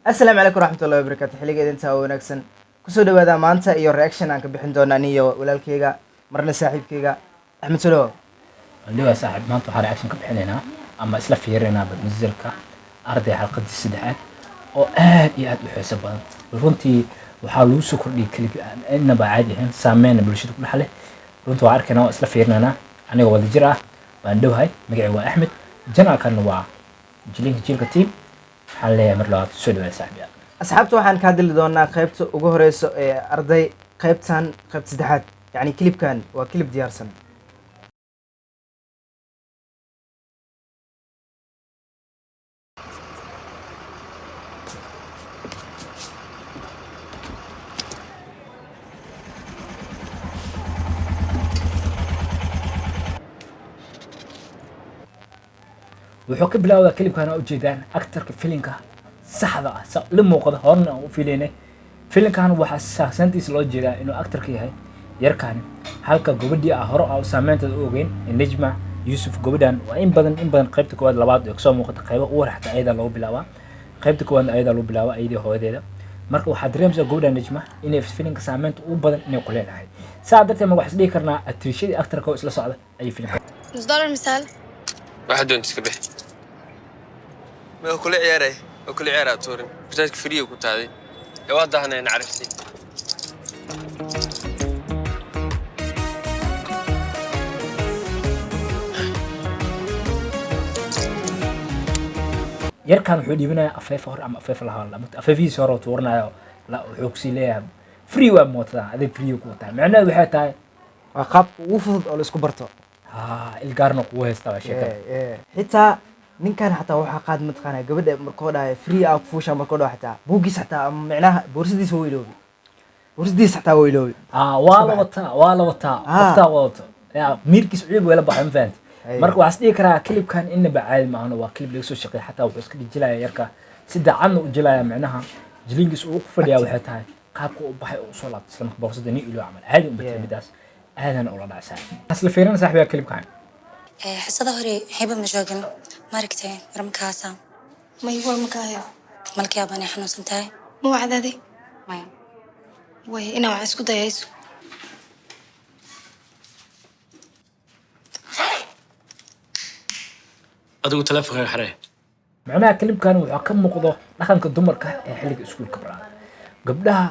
السلام عليكم ورحمة الله وبركاته. حلقة انت ونكسن كسو دوادا مانتا iyo reaction aan ka bixin doona aniyo walaalkayga marna saaxiibkayga Axmed Salo. اللي هو صاحب ما انتو reaction ka bixinayna ama isla fiirina barnaamijka arday xalqadii saddexaad oo aad iyo aad u xiiso badan runtii waxa lagu soo kordhiyay klib inaba caadi ahayn saameyn bulshada ku dhaxlay runtii waa arkayna oo isla fiirinana aniga wada jir ah waan dhowhay magacaygu waa Axmed janaalkan waa jilka team waxaan leeyahay mar labaad soo dhawaada saaxiibayaal asxaabta waxaan ka hadli doonaa qaybta ugu horeyso ee arday qaybta saddexaad yani klibkan waa klib diyaarsan wuxuu ka bilaawdaa klibkan oo jeedaan actorka filimka saxda ah la muuqda horna u fiileynay filimkan waxa saxsantiisa loo jeedaa inuu actorka yahay yarkan halka gobadhii hore oo saameynta u ogeyn Najma Yusuf gobadhan waa in badan qaybta koowaad labaad oo soo muuqata qaybo u waraxta ayada loo bilaabaa qaybta koowaad ayada loo bilaabaa ayadii hooyadeeda marka waxa dareemsa gobadhan Najma inay filimka saameynta u badan inay ku leedahay saadarte ma wax isdhihi karnaa atrishadii actorka oo isla socda ay filimka مصدر مثال واحد دون تسكبه ما هو كل عياره وكل عياره تورن بتاعك فري وكنت هذه واضح انا نعرفتي yarkan wuxuu dhiibanayaa afeef hor ama afeef la hadla ama afeefiis hor oo tuurnayo la wuxuu ku sileeyahay free waa mootada aday free ku tahay macnaheedu waxay tahay waa qaab ugu fudud oo la isku barto ilgaarna ku haysta sheekada xitaa ninkan xataa waxa qaad matqana gabadha markoo dhahay free ah fuusha markoo dhahay xataa buugis xataa macnaha boorsidiisa way iloobi boorsidiisa xataa way iloobi waa la wataa qofta wadato miirkiis cuyub wala baxan faanti marka waxaan dhigi karaa klibkan inaba caadi ma ahna waa klib laga soo shaqeeyay xataa wuxuu iska dhijilaya yarka si daacad u jilaya macnaha jilingiis uu ku fadhiyaa waxay tahay qaabka uu baxay oo soo laabtay isla boorsadda ni ilo amal caadi u batay midaas aadan ula dhacsan asla fiirina saaxiibka klibkan حصة هوري هيبة مجاجن ماركتي رمكاسة ما يقول مكايا مالك يا بني حنو سنتاي مو عددي ما وي إنا وعسكو دايسو ادو تلفق حريه macnaha klibkan wuxuu ka muuqdo dhaqanka dumarka ee xilliga iskuulka baraan gabdhaha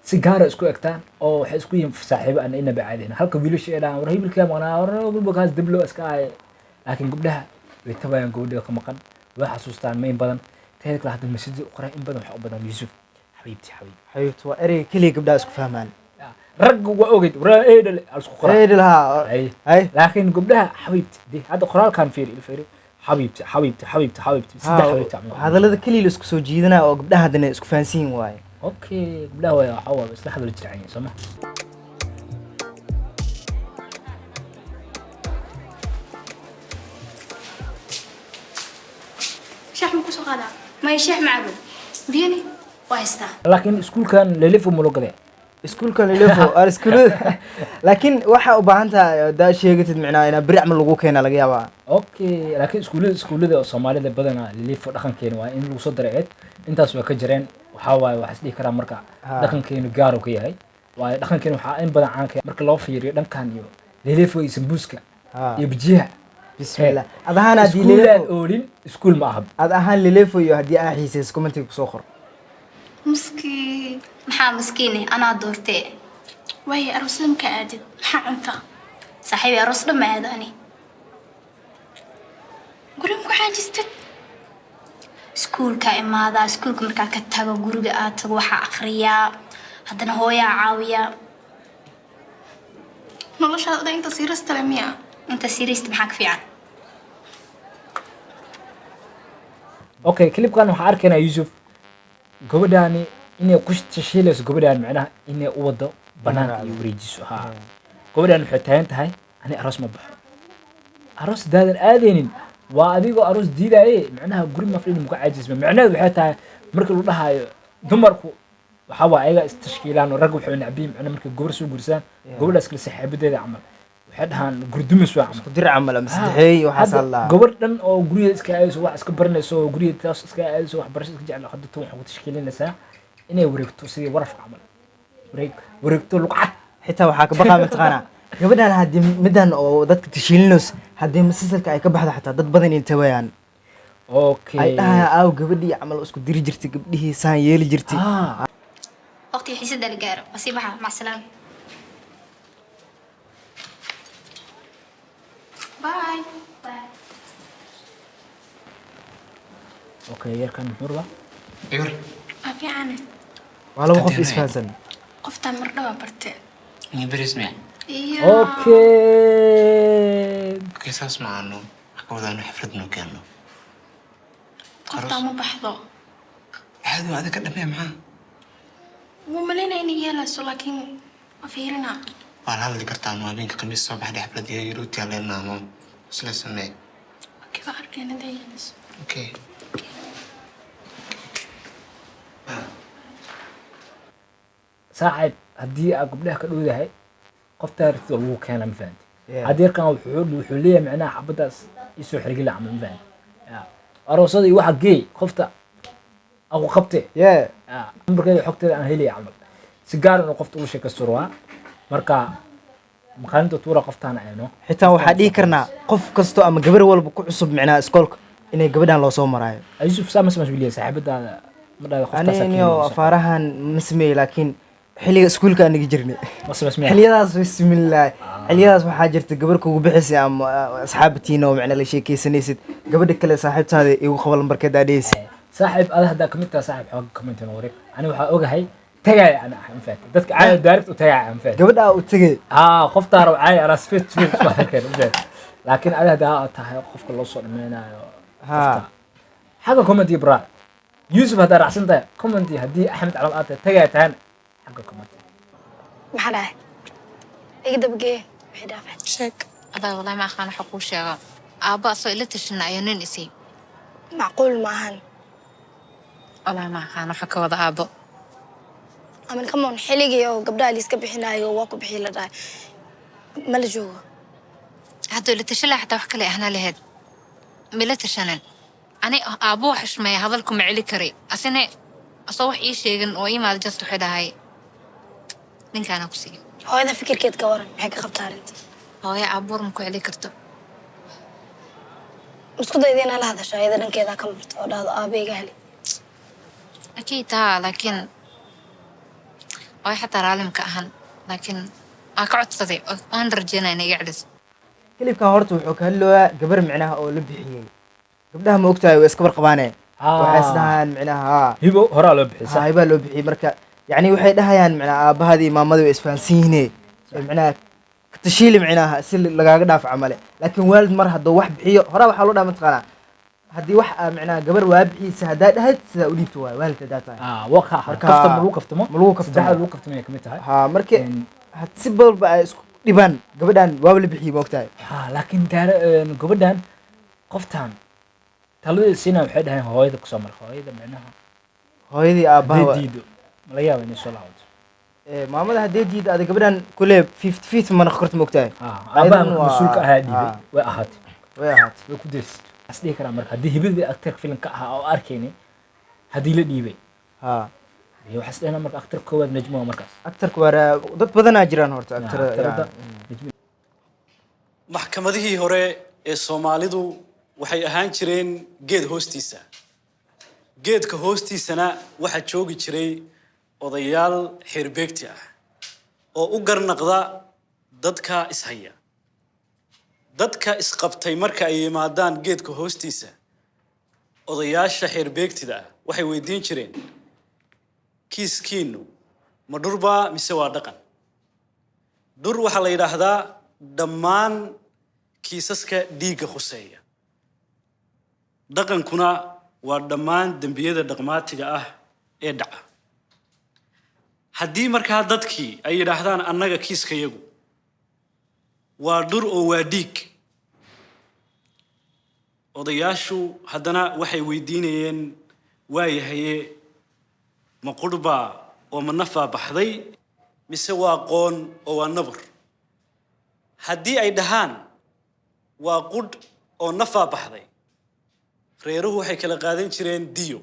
si gaar ah isku egtaan oo waxay isku yihiin saaxiibo aan inaba caadeen halka wiilasha ay dhahaan war hibilka maqnaa war walba diblo iska ay laakiin gabdhaha way tabayaan gabadha ka maqan way xasuustaan mayn badan teed kala hadda masjid u qoray in badan wax u badan Yusuf xabiibti waa erey kaliya gabdhaha isku fahmaan rag waa ogeyd war eedal isku qoray eedal hay laakiin gabdhaha xabiibti hadda qoraalkan fiiri حبيبتي saddex xabiibti hadalada kaliya la isku soo jiidanaa oo gabdhaha hadana isku fahansiin waaye اوكي gabdhaha way waxa waa isla hadal jiraan soma شاح مكوسو غادا ما يشيح معبد بيني وايستا laakiin iskuulkan lelifo mulo gaday iskuulkan lelifo iskuulada laakiin waxa u baahan tahay daa sheegatid macnaa ina bari amal lagu keenaa laga yaabaa اوكي laakiin iskuulada oo Soomaalida badana lelifo dhaqankeena waa in lagu soo dareed intaas waa ka jireen waxa waaye wax isdhihi karaa marka dhaqankeenu gaar u ka yahay waa dhaqankeenu waxa in badan caan ka marka loo fiiriyo dhankan iyo lelifo iyo sambuuska iyo bijiha bismillah adahan hadii lelifo oolin iskuul ma aha adahan lelifo iyo hadii aa xiisays commentiga kusoo qor مسكين محا مسكيني أنا دورتي وهي أرسلم كأدد محا عنتا صاحبي أرسل ما هذاني قولهم كعاجزتك سكول كإما هذا سكول كمركا كتاغو غورغا آتاغو وحا أخريا هدنا هويا عاوية نلاش هذا انت سيرست لميا انت سيريست محاك فيعا اوكي klibkan waxa arkayna Yusuf gabadhaani inay ku tashiilayso gabadhaan macnaha inay u wado banaanka iyo wareejiso gabadhaan waxay taagan tahay ani aroos ma baxo aroos daadan aadeenin waa adigoo aroos diidaayay macnaha guri ma filim ku caajisma macnaheedu waxay tahay marka uu dhahayo dumarku waxa waa ayaga istashkiilaan rag wuxuu nacbiin macnaha marka gabar soo guursan gabadhaas kala saaxiibadeeda camal حدهان قردمس وعمل قدر عمل مسدحي وحصل الله gabadhan oo guriga iska aadayso wax iska baranayso oo guriga taas iska aadayso wax barasho iska jecel hadda wax ku tashkiilinaysaa inay wareegto sidii waraf camal wareegto luqad xitaa waxaa ka baqaa mataqaana gabadhan haddii midan oo dadka tashiilinos haddii masalsalka ay ka baxdo xataa dad badan ay tawayaan okay ay dhahaa aaw gabadhii camal isku diri jirtay gabdhihii saan yeeli jirtay waqti xiisada la gaaro wasiibaha mac salaam باي باي okay yarkan muxuu ما في عنه waa laba qof isfahansan قفت مرة برتين يبري اسمع إياه okay قصص مع انه حكوا انه حفلتنا كانوا قفت ما بحضه هذا هذا كلمه معاه مو ملينا إني جالس لكن ما في هنا والله هذا ذكرت عنه بينك قميص صباح دي حفلة دي يروتي علينا ماما وصل سمي كيف أعرف أنا ده جالس اوكي saacid haddii aad gabdhaha ka dhowdahay qofta aragtida lagu keena ma fahanti Yeah. haddii yarkan wuxuu leeyahay macnaha xabadaas isoo xirgila camal ma fahanti aroosada iyo waxa geey qofta aku qabte yee numbarkeeda xogteeda aan helaya camal si gaar inuu qofta ugu sheekaysto rabaa marka maqaalinta tuura qoftaan ayno xitaa waxaa dhihi karnaa qof kasto ama gabar walba ku cusub micnaha iskoolka inay gabadhan loo soo maraayo yusuf saa mas wiliya saaxiibadaada ma dhaada qoftaas aniniyo afaarahan ma sameeyey laakiin xilliga iskuulka aniga jirnay mas xilliyadaas bismillaah xilliyadaas waxaa jirta gabar kugu bixisay ama asxaabtiina oo macna la sheekaysanaysid gabadha kale saaxiibtaada igu qabal markeed aadhaysa saaxiib ada haddaa kamid taha saaxiib xoog commentin wareeg ani waxaa ogahay tagaaya ana ah infaat dadka caadi direct u tagaaya infaat gabadha u tagay qoftaara caadi aras fit laakiin ada haddaa tahay qofka loo soo dhameynayo ha xagga commenti bra yusuf haddaa raacsan tahay commenti haddii axmed calam aad tahay tagaaya tahan xagga commenti maxaa dhahay iga dabagee wixii dhaafay sheeg adaa wallahi ma aqaan waxa kuu sheego aabba asoo ila tashana ayaa nin isii macquul maahan wallahi ma aqaan waxa ka wada aabbo amin kamoon xilligii oo gabdhaha liiska bixinaayo waa ku bixii la dhahay ma la joogo hadduu ila tashan lahaa xataa wax kale ahnaa lahayd mila tashanan ani aabbo wax xushmeeya hadalku ma celi kari asina asoo wax ii sheegin oo imaada just waxay dhahay ninkaana ku siiyo hooyada fikirkeed ka waran maxay ka qabtaa arrinta hooyo aabbuur ma ku celi karto isku dayda inaa la hadasho ayada dhankeedaa ka marto oo dhahdo aabba iga heli أكيد ها لكن أي حتى رالم كأهن لكن أقعد صدي وأنا رجينا إني يعدس hilibkan horta wuxuu ka hadlooyaa gabar micnaha oo la bixiyey gabdhaha ma ogtahay way iska warqabaane waxay isdhahaan micnaha hibo horaa loo bixisa haybaa loo bixiyey marka yacni waxay dhahayaan micnaha aabahadii maamadii way isfahansan yihiine micnaha tashiili micnaha si lagaaga dhaaf camale laakiin waalid mar hadduu wax bixiyo horaa waxaa loo dhaha mataqaanaa haddii wax micnaha gabar waa bixiysa haddaa dhahayd sidaa u dhiibto waay waalid haddaa tahay waqa kafta ma lagu kaftamo ma lagu kaftamo. saddexda lagu kaftamo ay kamid tahay ha marka si balba ay isku dhibaan gabadhan waaba la bixiyey ma ogtahay laakiin gabadhan qoftan talada siina waxay dhahayn hooyada kusoo mar hooyada micnaha hooyadii hadday aabbaha diido mala yaaba inay soo laabato maamada haddii diida ada gabadhan kule 50-50 mana qorta ma ogtahay aabaha Ayadana waa- mas-uulka ahaa dhiibay ah. way ahaatay way ahaatay way ku daysay as dhihi karaa marka haddii hibadii aktarka filimka ahaa oo arkaynin haddii la dhiibay ha iyo waxaas dhahna marka aktar koowaad najmo waa markaas aktarka waa dad badanaa jiraan horta aktarada aktarada najmo maxkamadihii hore ee Soomaalidu waxay ahaan jireen geed hoostiisa geedka hoostiisana waxa joogi jiray odayaal xirbeegti ah oo u garnaqda dadka ishaya dadka isqabtay marka ay yimaadaan geedka hoostiisa odayaasha xirbeegtida ah waxay weydiin jireen kiiskiinu ma dhurba mise waa dhaqan dhur waxaa la yidhaahdaa dhammaan kiisaska dhiigga khuseeya dhaqankuna waa dhammaan dembiyada dhaqmaatiga ah ee dhaca haddii markaa dadkii ay yidhaahdaan annaga kiiskayagu waa dhur oo waa dhiig odayaashu haddana waxay weydiinayeen waayahaye ma qurhbaa oo ma nafaa baxday mise waa qoon oo waa nabur haddii ay dhahaan waa qudh oo nafaa baxday reeruhu waxay kala qaadan jireen diyo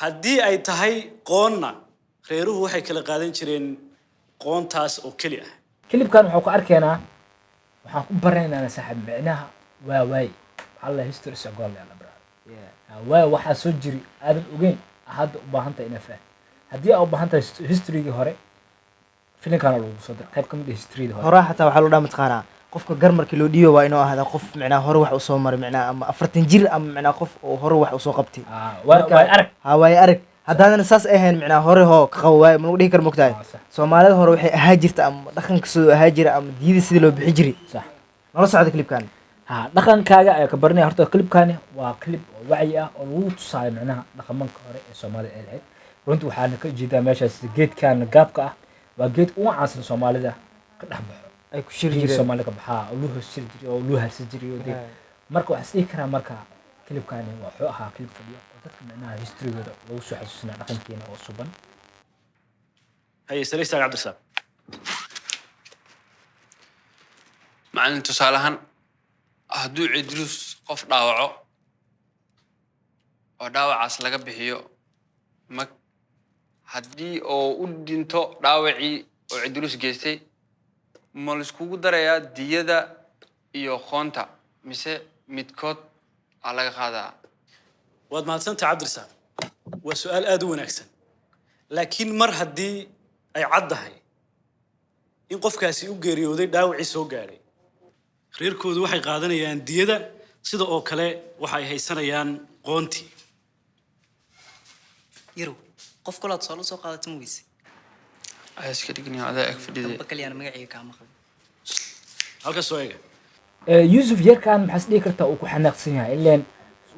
haddii ay tahay qoonna reeruhu waxay kala qaadan jireen qoontaas oo keli ah kilibkan waxaan ku arkaynaa waxaan ku baranaynaa saaxiib micnaha waa waay alla history socol la braa waa waxa soo jiri aadan ogeyn hadda u baahan tahay inaad fahanto haddii aad u baahan tahay history-gii hore filimkan lagu soo diray qayb ka mid ah history-da hore horaa xataa waxaa loo dhaha mataqaanaa qofka gar markii loo dhiibo waa inuu ahaadaa qof micnaha hore wax usoo maray micnaha ama 40 jir ama micnaha qof oo hore wax usoo qabtay waa arag ها واي أرك هذا ساس إهين معنا هوري هو كقواي من وديه كرمكتاي سومالي هوري وحي هاجرت أم دخن كسو هاجر أم ديدي سيدي لو بحجري صح نلا صعد كليب كان ها دخن كاجا كبرني هرتو كليب كان وكليب وعي oo lagu tusaayo macnaha dhaqamanka hore ee Soomaaliya ay lahayd runtii waxaan ka jeedaa meeshaas geedkan gaabka ah waa geed ugu caansan Soomaalida ka dhaxbaxo ay ku shir jireen Soomaaliga baxaa oo loo shir jiray oo loo harsan jiray oo marka wax isii kara marka كليبكاني وحوها كليب فيديو dadka macnaha history-gooda lagu soo xasuusinaa dhaqankeena oo suban هي سليسة عبد السلام macallin tusaale ahaan hadduu cidruus qof dhaawaco oo dhaawacaas laga bixiyo mag haddii oo u dhinto dhaawacii oo cidruus geystay ma laiskugu darayaa diyada iyo qoonta mise midkood laga qaadaa waad mahadsantahay cabdirsaaq waa su-aal aad u wanaagsan laakiin mar haddii ay caddahay in qofkaasi u geeriyooday dhaawacii soo gaadhay reerkoodu waxay qaadanayaan diyada sida oo kale waxa ay haysanayaan qoontii يرو قف كلها تصالو سو قادت مويس iska dhigniyo adaa ag fadhiday بكلي أنا مقعي كام خل halkaas soo eega يوسف يركان maxaa dhigi kartaa uu ku xanaaqsan yahay ileen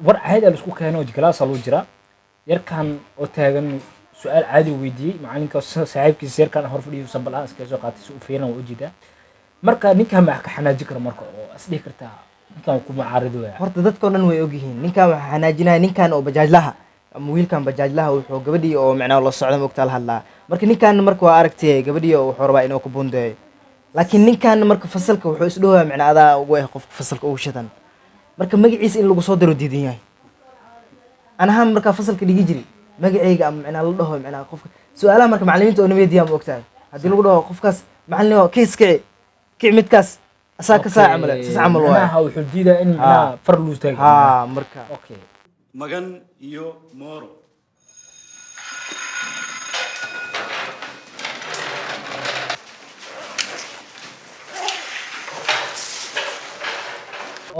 war caadi la isku keeno jiglaas loo jira yarkan oo taagan su'aal caadi weydiiyay macalinka saaxiibkiisa yarkan hor fadhiyo sabalaha iska soo qaatay si uu fiiran u jeeda marka ninka ma ka xanaaji karo marka oo as dhigi kartaa ninkan ku mucaarido waa horta dadka dhan way og yihiin ninkan waxa xanaajinaya ninkan oo bajaajlaha ama wiilkan bajaajlaha wuxuu gabadhii oo macnaha la socdo moogtaal hadlaa marka ninkan marka waa aragtay gabadhii oo wuxuu rabaa inuu ku bundeeyo laakiin ninkan marka fasalka wuxuu isdhowaa macnaha adaa ugu ah qofka fasalka ugu shidan marka magaciisa in lagu soo daro diidan yahay anahan marka fasalka dhigi jiri magacayga ama macnaha la dhaho macnaha qofka su'aalaha marka macallimiinta oo nabadiya ma ogtahay haddii lagu dhaho qofkaas macallin oo kiis kici midkaas asaa ka saa camal sas camal waa macnaha wuxuu diidaa in macnaha far loo istaago ha marka okay magan iyo mooro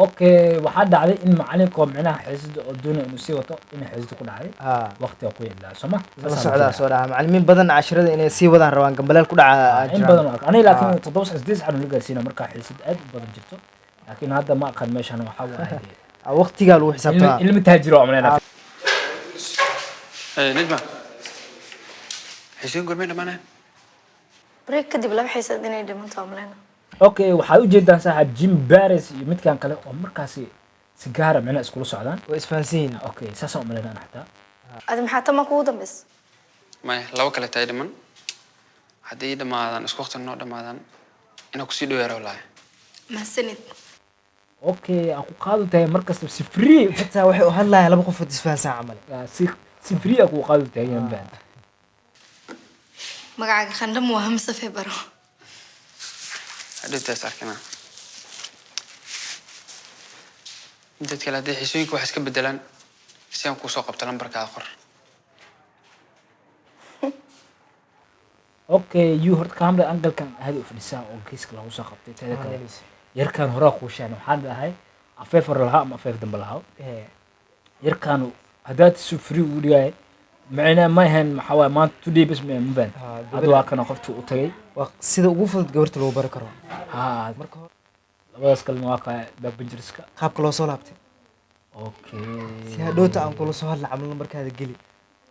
okay waxaa dhacday in macalinka macnaha xiisada oo doonay inuu sii wato in xiisada ku dhacday ha waqtiga ku yeelaa soma la socdaa soo dhaha macallimiin badan casharada inay sii wadaan rabaan gambaleel ku dhaca in badan waa aniga laakiin 7 saacad la gaarsiina marka xiisad aad u badan jirto laakiin hadda ma aqaan meeshan waxa waa waqtiga lagu xisaabtaa ilmi taajiro amrena نجمة حسين قرمين معنا بريك كدب لا بحيث إني دمنت عملنا okay waxaa u jeedaan saaxiib Jim Barris iyo midkan kale oo markaasi sigaar macna isku socdaan way isfahansiin okay saasoo umaleynaa xataa هذا محتى ما كودا بس ما لو كلا تاي دمن هدي دمادان اسku waqti noo dhamaadan inaa ku sii dhoweero walahi ما سند okay aku qaado tahay markasta si free xitaa waxay u hadlayaan laba qof oo isfahansan camal si free aku qaado tahay yan baan مقعد خندم وهم صفي برو hadhowtaa is arkinaa dad kale hadday xiisooyinka wax iska bedelaan si aan kusoo qabto lambarkaa qor okay you horta kaamda angalkan hadi u fadhisaa oo kiiska lagu soo qabtay tada kale yarkan hore ku shaan waxaan dhahay afeef hore lahaa ama afeef dambe lahaa yarkan hadaad si free u dhigay macna ma ahan waxa waa maanta today bas ma baan hada waa kana qoftu u tagay sida ugu fudud gabarta loo bari karo ha marka labadaas kalma waa ka babinjirska qaabka loo soo laabtay okay si hadhowta aan kula soo hadla camal markaada geli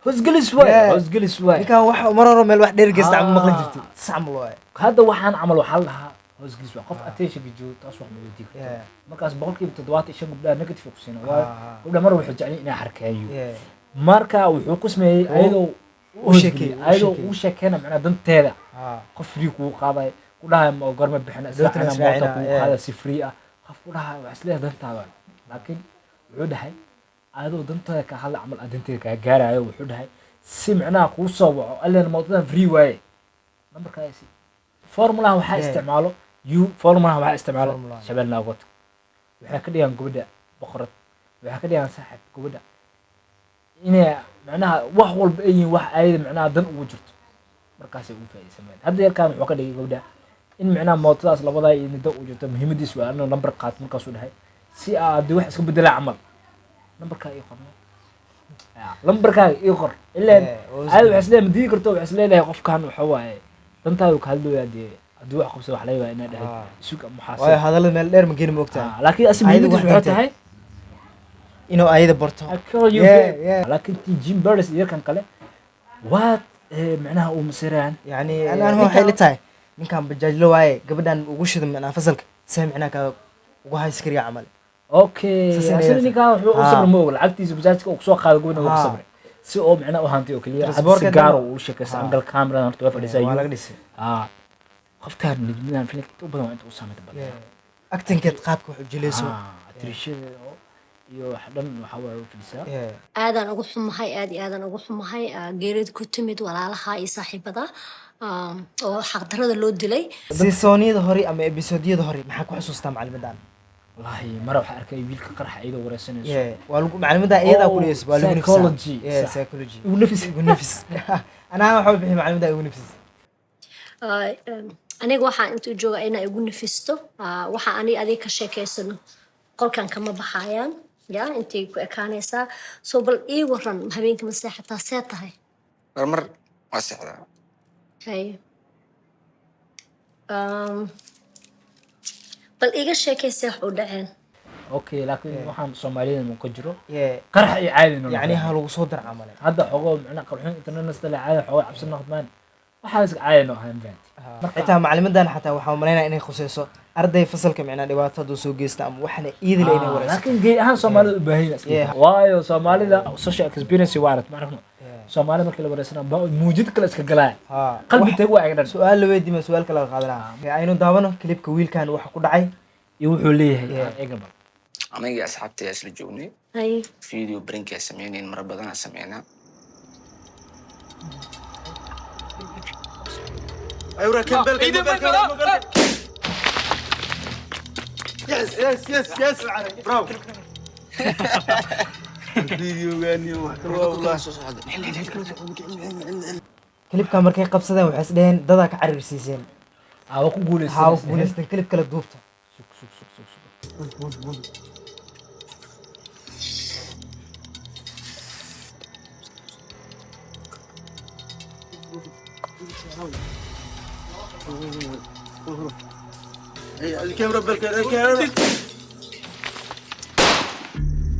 hosgelis waay ninkan wax mararo meel wax dheer geysta ama maqlan jirtay saxmal waay hadda waxaan camal waxa lahaa hosgelis waa qof attention gijo taas wax ma wadi karto markaas boqolkiiba 75 gabdhaha negative ku siina waa gabdhaha mar waxay jecel inay xarkeeyo marka wuxuu ku sameeyay ayadoo u sheekay macna danteeda qof free ku qaaday ku dhahay ma gorma bixina Doonta saacana israacina, moota ku qaada si free ah qof ku dhahay wax isleeyahay dantaada laakiin wuxuu dhahay adoo dantada ka hadla camal adanteeda ka gaarayo wuxuu dhahay si macnaha kuu soo waco allan mootadan free waaye nambarkaasi formulaha waxaa isticmaalo formulaha waxaa isticmaalo shabeel naagood waxay ka dhigaan gabadha boqorad waxay ka dhigaan saaxiib gabadha inay macnaha wax walba ay yihiin wax ayada macnaha dan ugu jirto markaasay ugu faa'iideysanayaan hadda yarkaan wuxuu ka dhigay gabadha in macnaha mootadaas labadaa iyo nida u jirto muhiimadiisu waa inuu nambar qaato markaasuu dhahay si aad wax iska bedelaa camal nambarkaa ii qorno lambarkaaga ii qor ilaan aada waxay isleedahay madii karto waxay isleedahay qofkan waxa waaye dantaadu ka hadlooyaa dee haddii wax qabsado wax laga yaabaa inaad dhahay isug muxaasib waayo hadallada meel dheer ma geeni ma ogtahay laakiin asi muhiimadiisu waxay tahay inuu ayada barto laakiin tii Jim Barnes iyo kan kale waa macnaha uu masiraan yani anaan waxay la tahay ninkan bajaajlo waaye gabadhan ugu shidan macnaha fasalka say macnaha ka ugu hays kariya camal okay asal ninkan wuxuu u sabr ma og lacagtiisa bajaajka uu soo qaado goyn ugu sabr si oo macnaha u hantiyo kaliya si gaar uu shaqeysan angal camera horta waa fadhiisay waa laga dhisay qoftaan nidmidan filimka u badan inta uu sameeyo badan actingkeed qaabka wuxuu jilayso atrishada iyo wax dhan waxa waa fadhiisaa aadaan ugu xumahay aad iyo aadaan ugu xumahay geerid ku timid walaalaha iyo saaxiibada oo xaqdarada loo dilay seasoniyada hore ama episodeyada hore maxaa ku xasuustaa macallimadan wallahi mara waxa arkay wiilka qarxa iyadoo wareysanayso waa lagu macallimada iyada ku leeyahay waa lagu psychology psychology ugu nafis anaa waxa bixi macallimada ugu nafis aniga waxaan intuu jooga inaa igu nafisto waxa ani adiga ka sheekeysano qolkan kama baxayaan ya intay ku ekaanaysaa soo bal ii waran habeenka ma seexataa see tahay mar waa seexdaa hay bal iga sheekaysa wax u dhaceen okay laakiin waxaan Soomaaliyeed ma ka jiro qarax ay caadino yani ha lagu soo dar camal hadda xogo macna qarxin internet nastala caadi xogo cabsan noqdaan waxa iska caadino ahaan baad xitaa macallimadan xataa waxa uu maleynaa inay khusayso arday fasalka macna dhibaato soo geesta ama waxna iidil inay warayso laakiin geey ahaan Soomaalida u baahan yahay waayo Soomaalida social experience waarad ma aragno Soomaalida markii la wareysana muujid kale iska galay qalbi taag waa agdhan su'aal la weydiima su'aal kale la qaadanaa aynu daawano klibka wiilkan waxa ku dhacay iyo wuxuu leeyahay eegaba aniga asxaabtay isla joognay hay video prank ay sameeyeen mar badan aan sameeynaa ayura kembel yes bravo video gani wax kale wallah klibka markay qabsadeen waxay isdheen dada ka carirsiiseen waa ku guuleysteen klib kala duubta الكاميرا بالكاميرا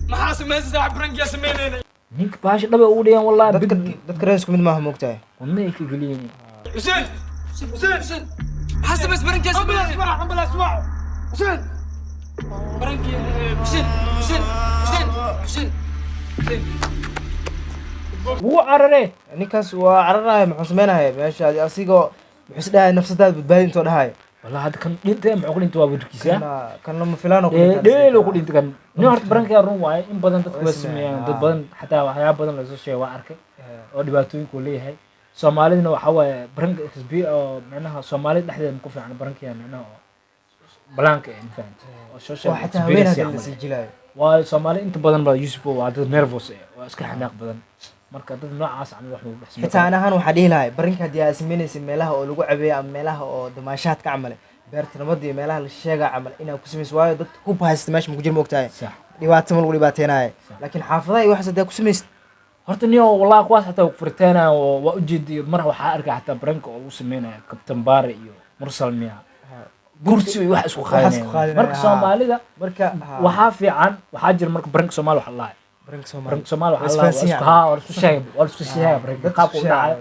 ما حاسب ما ساعه برنك يا سمينين نيك باش دبا ugu dhiyaan wallahi dadka reesku mid maaha moogtahay wadnay ka galiyeen حسين حسين حاسب بس برنك يا سمينين اسمع اسمع حسين برنك حسين حسين حسين حسين wuu carare ninkaas waa cararaaya muxuu sameynaya meesha asigoo muxuu isdhahay nafsadaada badbaadi intoo dhahayo والله هذا كان دينته ما قلت انت وابركيسا كان لما فلانو قلت ديلو قلت كان نهار برانك يا رون واي ان بدن dadku wasmeeyaan dad badan xataa waxyaabo badan la soo sheegay waa arkay oo dhibaatooyin ku leeyahay Soomaalidina waxa way brank XB oo macnaha Soomaalida dhexdeeda ku fiican brankiya macnaha blank in fact oo social experience la sijilay waa Soomaali inta badan ba Yusuf waa dad nervous oo iska xanaaq badan marka dad noocaas aan wax ugu dhexsay xitaa anahan waxa dhihi lahay barinka hadii aad sameynaysid meelaha oo lagu cabeeyo ama meelaha oo damaashaad ka camal beertanimada iyo meelaha la sheega camal inaad ku sameeyso waayo dad ku baahaysta meesha ma ku jir ma ogtahay dhibaato ma lagu dhibaateenayo laakiin xaafadaha iyo waxaas hadii ku sameeysid horta niyo wallahi kuwaas xataa ku furteena waa u jeediyay mar waxa arkay xataa baranka oo uu sameeyay Captain Bare iyo Mursal Miya gursi wax isku qaadeen marka Soomaalida marka waxa fiican waxa jir marka baranka Soomaali waxa la برنك سومال وحلا واسكو شيء واسكو شيء برنك قاب ودعay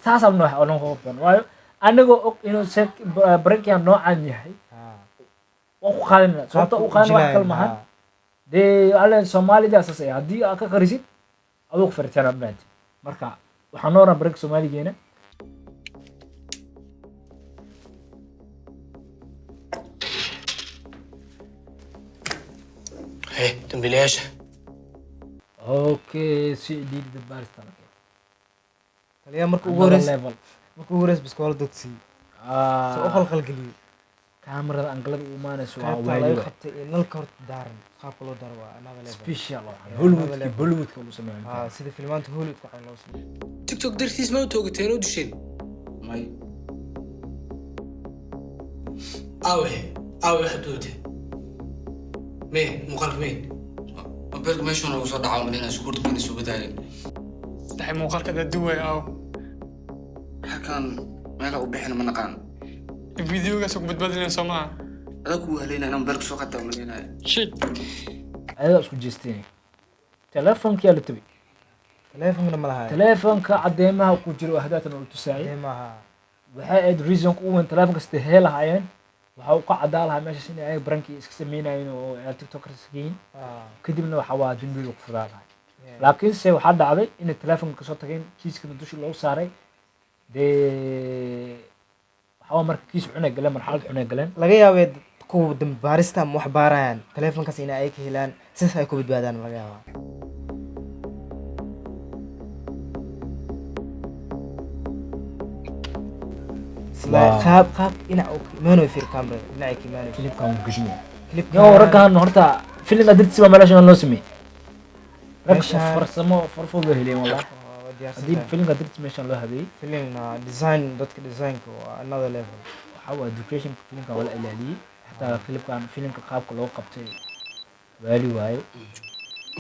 saasam noox oo noo hooban waayo anagoo og inuu برنك yaa noocan yahay waa ku qaadana sababta uu qaadan wax kale maahan de alle Soomaalida asaas ay hadii aad ka qarisid adoo fartana baad marka waxaan noo ran برنك Soomaaligeena dambiilayaasha okay si dhiigda baarista taliya markuu ugu Another horeys level. markuu ugu horeys biskool dugsi soo u khalkhal geliyo kaamirada angalada u imaanayso waa qaybta waali laga waay. qabtay in nalka horta daaran qaabka loo daro waa another level Special waa. Yeah, Hollywood another level. Bollywood ka lagu sameeyo. sida filmaanta Hollywood ka loo sameeyo tiktok dartiis ma u toogateen oo dusheen may aawe waxaad doonte meen muuqaalka meen mobilka meeshan ugu soo dhaca malina iskuurta kuna soo badaayay dhaxay muuqaalka daduway aaw halkan meel u bixin ma naqaan videogaas ugu badbaadinayna soo maaha adag ku haleynaa inaan mobilka soo qataa malina shit Ayaga isku jeesteen. Telefoonka la tabi. telefonkana ma laha Telefoonka cadeemaha ku jiro ahdaatan uu tusay. deemaha Waxay aad reason ku weyn telefoonka sida heelahaayeen. Waxa uu ka cadaalaha meesha in ay branki iska sameynayeen oo ay TikTokers geeyeen. Kadibna waxa waa dambiga ku fudaanahay. Laakiin se waxa dhacday in telefoonka soo tageen kiiska dusha loo saaray. Waxa marka kiis cunay galeen marxalad cunay galeen. laga yaabay kuwa dambaarista ama wax baarayaan telefonkaas in ay ka helaan sidaas ay ku badbaadaan laga yaabaa Wow. qaab dhinac uu imaanayo fiir camera dhinaca ka imaanayo Filipkan gujmo. Clipkan- Yo raggan horta filimka dirtiisa baa meelaha loo sameeyay. Rag Meeshaan- farsamo farfood loo helay wallah. waa diyaarsan Hadii tahay. filimka dirtiisa meeshan loo habeeyay. filmna design dadka designka waa another level waxa waa education filimka wala ilaaliyay hatta filimka qaabka loo qabtay waali waaye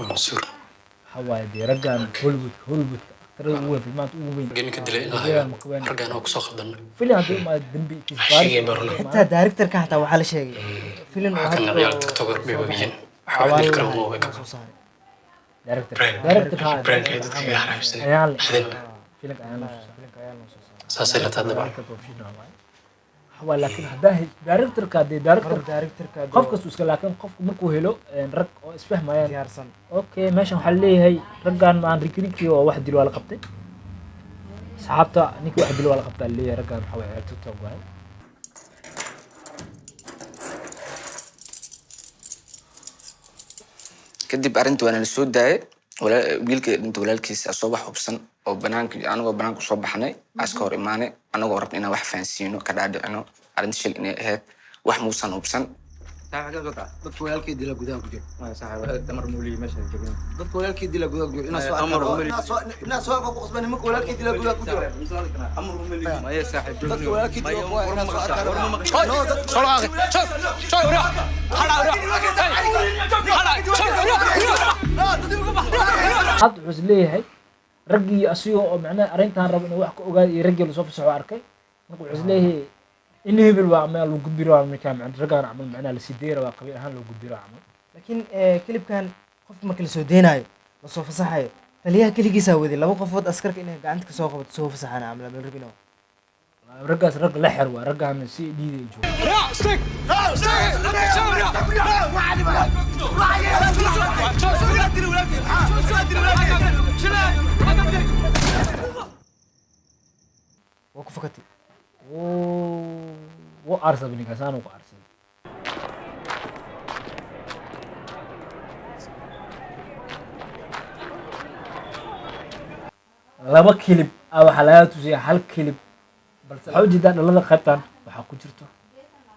mansuur waxa waaye dee raggan Hollywood aktarada ugu weyn filmaanta ugu weyn gelinka dilay ilaa raggaan oo kusoo khaldanay filim haddii ma dambi Shigeen baa runay. xitaa directorka xataa waxaa la sheegay film oo halkan hadda ciyaal oo tiktoker bay soo wabiyin baxay. waxaa dil kara ma oga soo saaray director brand ay dadka iga xaraabsan ayaan xadin filimka ayaan loo filimka ayaa loo soo saaray saasay la taadaba waa laakiin haddaa directorka dee director directorka qof kastu iska laakiin qofku markuu helo rag oo isfahmayaan diyaarsan okay meeshan waxaa leeyahay raggan maan ninkii oo wax dil waa la qabtay saxaabta ninkii wax dil waa la qabtaa leeyahay raggan waxa way TikTok waay kadib arrinta waana la soo daayay wiilka dhinta walaalkiisa soo wax hubsan oo banaanka anagoo banaanka soo baxnay aska hor imaanay anagoo rabna inaan wax fahansiino ka dhaadhicino arrinta shil inay ahayd wax muusan hubsan dadka walaalkii dila gudaha ku jiro damar muuliyi meesha joogin dadka walaalkii dila gudaha ku jiro inaa soo arko ku qasban nimanka walaalkii dila gudaha ku jiro maya saaxiib dadka walaalkii dila waa inaa soo had wuxuu leeyahay raggii asiga oo macnaha arrintan rabo inuu wax ka ogaado iyo raggii lasoo fasaxo arkay marka wuxuu leeyahay in hebel waa ama lagu gudbiro waa markaa macnaha raggan camal macnaha la sideera waa qabiil ahaan loo gudbiro camal laakiin clipkan qofka marka la soo deenayo la soo fasaxayo taliyaha keligiisa waday laba qofood askarka inay gacanta ka soo qabato soo fasaxaan camal la rabino raggaas rag la xir waa raggan si dhiiday joogo waa ku fakatay wuu arsabay ninkaas aanu ku arsabay laba kilib waxaa laga tusaya hal kilib balse waxaa ujeedaa dhalada qaybtan waxaa ku jirto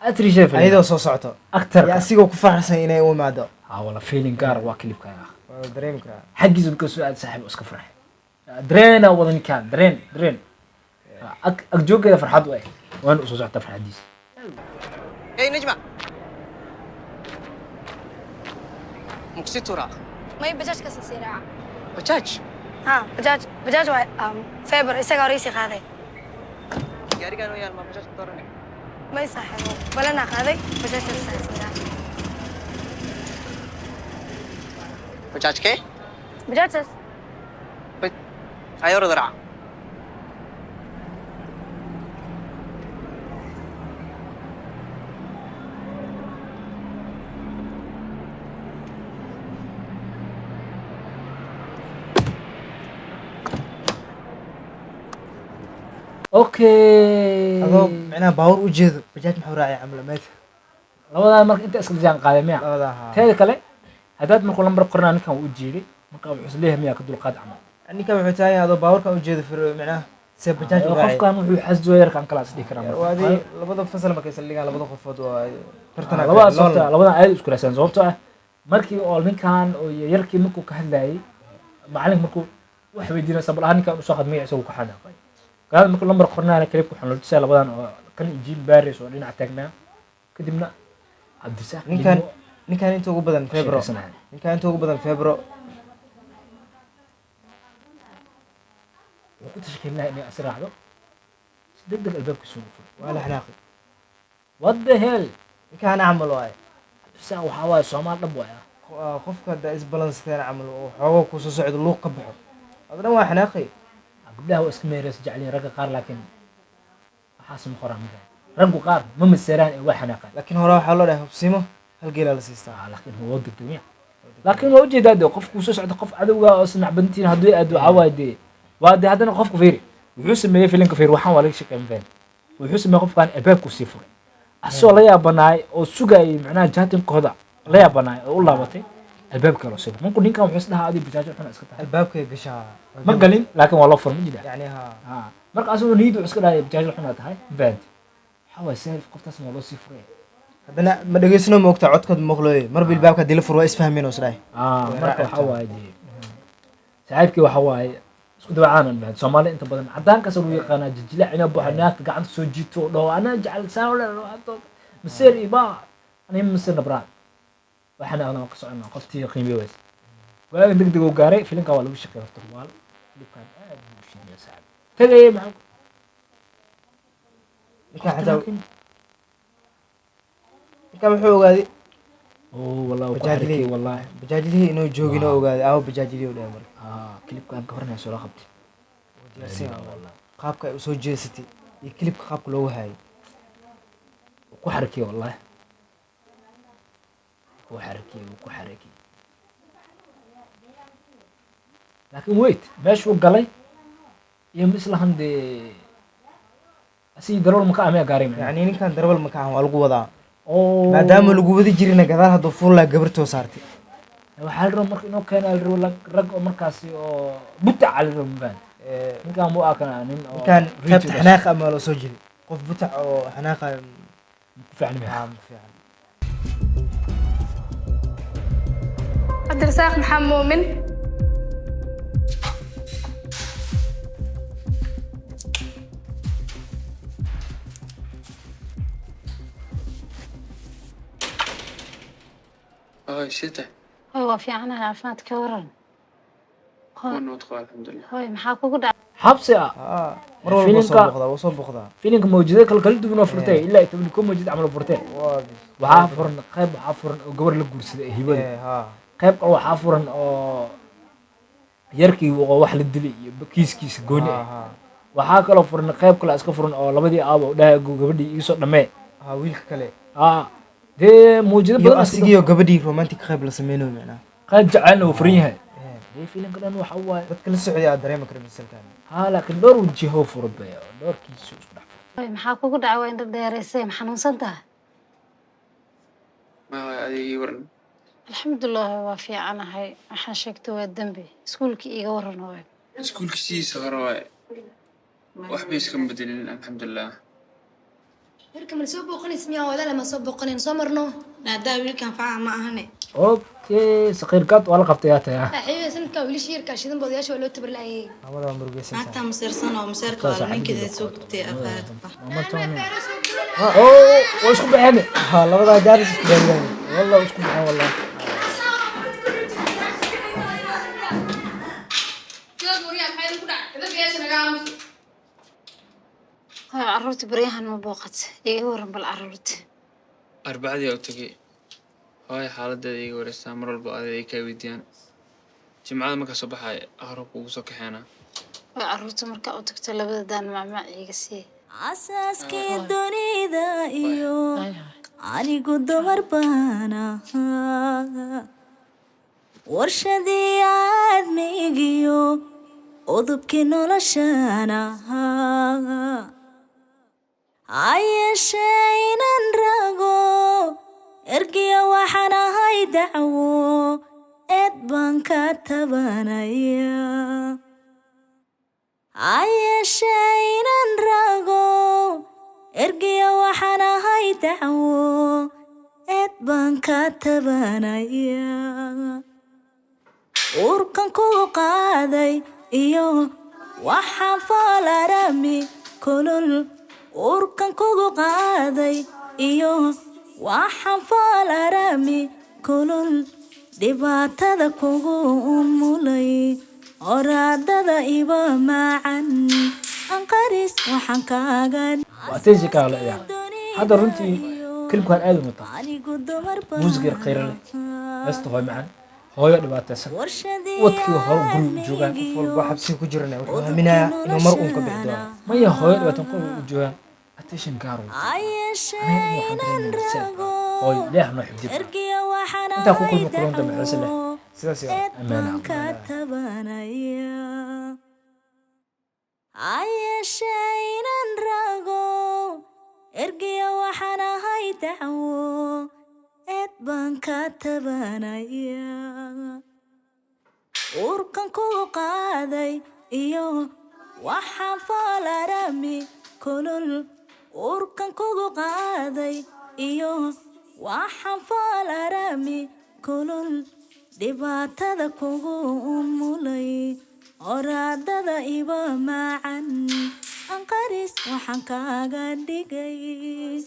atrisha ayadoo soo socoto actor ya asigoo ku faraxsan inay u imaado wala feeling gaar waa kilibka waa dareemi karaa xaggiisa marka soo aad saaxiib iska farxay dareena wada ninkaan dareen ag jooggeeda farxad u ah waana usoo socota farxadiisa Hey Najma. مكسي ترى ما هي بجاج كاسة سريعة بجاج ها بجاج فيبر إساق وريسي قاضي قاري كانوا يا ما بجاج ترى ما يصحبه بلنا قاضي بجاج كاسة سريعة بجاج كي بجاج أيور ذرع اوكي adoo macnaha baawur u jeedo bajaaj maxuu raacay camalameed labadaa marka inta iska jaan qaaday miya labadaa teeda kale هذا مركو لمبر قرنا نكان وجيري مركا وحس ليه ميا كدول قاد عمل يعني كم حتاي هذا باور كان وجهه في معناه سيب بجاج قف كان وحو حسدو ير كان كلاس دي كرام وهذه لبدا فصل ما كيسليغان لبدا قفود waa tartana labada sabta labada ay isku raasaan sababtoo ah markii oo ninkan oo yarkii markuu ka hadlayay macallin markuu wax weydiinay sabab ahaan ninkan u soo khadmay isagu ka xanaaqay qaal markuu lambar qornaana kalib ku xanlo tusay labadan oo kan jiil baaris oo dhinac taagnaa kadibna abdisaaq ninkan inta ugu badan Febro ninkan inta ugu badan Febro wuxuu tashkiilnaa inay asraacdo degdeg albaabka soo furo wala xanaaqay what the hell كان عمل واي ساو حواي سومال دب واي qofka da isbalansteen camal oo xoogoo ku soo socdo loo qabaxo adna waa xanaaqay gabdhaha iska meereys jacayl rag qaar laakiin waxa sum qoran rag qaar ma miseeraan ee waa xanaaqay laakiin hore waxa loo dhahay hubsimo hal geel la siistaa laakiin huwa degdegmiya laakiin waa ujeedaa qofku soo socdo qof cadowga oo sinac bantiin hadii aad cawaade waade hadana qofku fiiri wuxuu sameeyay filimka fiir waxaan waa laga shaqeyn faan wuxuu sameeyay qofkan albaabku sii furay asoo la yaabanaay oo sugay macnaha jaatin-kooda la yaabanaay oo u laabatay albaabka loo soo markuu ninkan wuxuu isdhahaa adii bajaajo xun iska tahay albaabka gashaa ma galin laakiin waa loo furmay jida yani ha marka asoo niidu iska dhahay bajaajo xun tahay bad xawaa self qoftaas ma loo sii furay hadana ma dhageysno moogta codkad maqlooy mar bil albaabka dil fur waa isfahmeen oo isdhahay marka xawaa saaxiibkii waxa waaye isku dawacaan baan Soomaali inta badan cadaanka soo yaqaan jijila ina buuxnaaka gacanta soo jiito dhaw ana jecel saawle مسير إباع أنا مسير نبرات وإحنا أنا قصعنا قصتي قيمة ويس وأنا دق وقاري فيلم كوالو بشكل افتوال اللي كان مش يا سعد تدري معك كان حتى كم حقوق هذه أوه والله بجاجلي والله بجاجلي إنه جوجينه وقاعد أو بجاجلي ولا أمر كليب كان كورنا سورة خبتي والله قابك وسوي جيستي يكليب قابك لو هاي وحركي والله وحركي لكن ويت باش وقلي يوم مثل هندي أسي درول مكان ما قاري يعني إن كان درول مكان والقوة ذا ما دام القوة ذي جرينا كذا هذا فول لا قبرته صارتي وحال رم مرك إنه كان الرول رق مركزي أو بتاع على الرمبان إن كان مو أكن كان كتب حناق أما لو سجل قف بتاع أو حناق فعلا فعلا عبد الرزاق محمد مؤمن شتا هو في عنا عفات كورن وانا ادخل الحمد لله هو محاكو قد حبسي فيلينك موجودة كل دون فرتين إلا تبنيكم موجود عملوا فرتين وحافرن قيب حافرن وجبر لجورس هيبل قيب أو حافرن أو يركي وواحد الدلي كيس جوني وحاكلوا فرن قيب كل أسكفرن أو لبدي أبو ده جبردي يسوق نماء ويل كله ده موجودة بدنا أسيجي وجبردي رومانتيك قيب لسمينه معنا قيب جعلنا وفريها ده فيلم كلام وحواي كل السعودية دريمة كريم السلطان لكن دور وجهه فربا دور كيسو محاكو قد عوين ديريسي محنون سنتها ما هذه ورن الحمد لله وافي أنا هاي أحن شكتو الدنبي سكولك إيجا ورن هواي سكولك سيس هواي وحبيس كم بدلين الحمد لله يركم السوق قني اسمها ولا لما سوق قني صمرنا لا دا ويل كان فاع ما هني اوكي صغير قط ولا قبطياتها يا حبيبي سنك ويل شير كاشدن بدياش ولا تبر لاي هذا مرغيس انت مسير سنه ومسير قال من كذا سوقتي افاد ما توني اوه وش بحني ها لا جالس والله وش بحني والله عرفت بريحان مبوقت إيه ورم بالعرفت أربعة دي أوتكي هاي حالة دي ورثة مرة البعض دي كويديان جمعة ما كسبح هاي أهرب وسك حنا عرفت مركا أوتكت لبدا دان مع يقسي أساس كدوني ذا إيو علي قد مربانا ورشدي عدميجيو أضبكي نولشانا عايشين نرقو ارقيا وحنا هاي دعوو baan ka tabanaya ayeshe inan rago ergiya waxaan ahay dacwo eed baan ka tabanaya urkan kugu qaaday iyo waxaan faalarami kulul urkan kugu qaaday iyo waxaan faalarami kulul dhibaatada kugu umulay oraadada iba macan anqaris waxaan kaaga وأتيجي كلا يعني هذا رنتي كل كان آدم مطلع موسيقى خير له استوى معا هو يقدر باتسن وتكي هو بقول جوان فول واحد سيكو جرنا ومنا إنه مرقوم كبعدها ما هي هو يقدر تنقل جوان أتيشن كارو هو ليه ما يحب أنت أقول كل مكرون دم عسله سلاسي أمانة ayeshe inan rago ergiya waxaan ahay dacwo eed baan ka tabanaya urkan kugu qaaday iyo waxaan faalarami kulul urkan kugu qaaday iyo waxaan faalarami kulul dhibaatada kugu umulay oraadada iba macan anqaris waxaan kaaga dhigay